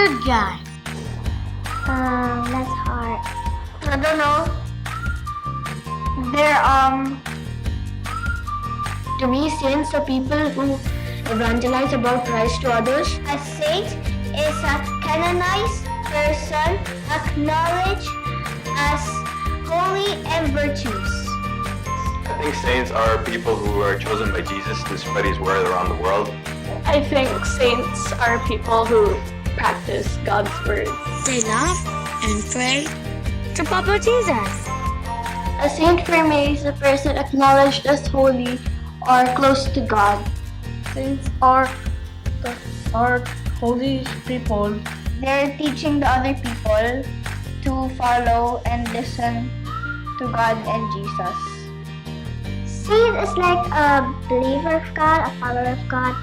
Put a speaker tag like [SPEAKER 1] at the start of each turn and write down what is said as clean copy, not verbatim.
[SPEAKER 1] good guy?
[SPEAKER 2] That's hard.
[SPEAKER 1] I don't know. To me, saints are people who evangelize about Christ to others.
[SPEAKER 2] A saint is a canonized person acknowledged as holy and virtuous.
[SPEAKER 3] I think saints are people who are chosen by Jesus to spread his word around the world.
[SPEAKER 4] I think saints are people who practice God's words.
[SPEAKER 1] They love and pray to Papa Jesus.
[SPEAKER 2] A saint for me is a person acknowledged as holy or close to God.
[SPEAKER 5] Saints are holy people.
[SPEAKER 2] They're teaching the other people to follow and listen to God and Jesus. Saint is like a believer of God, a follower of God.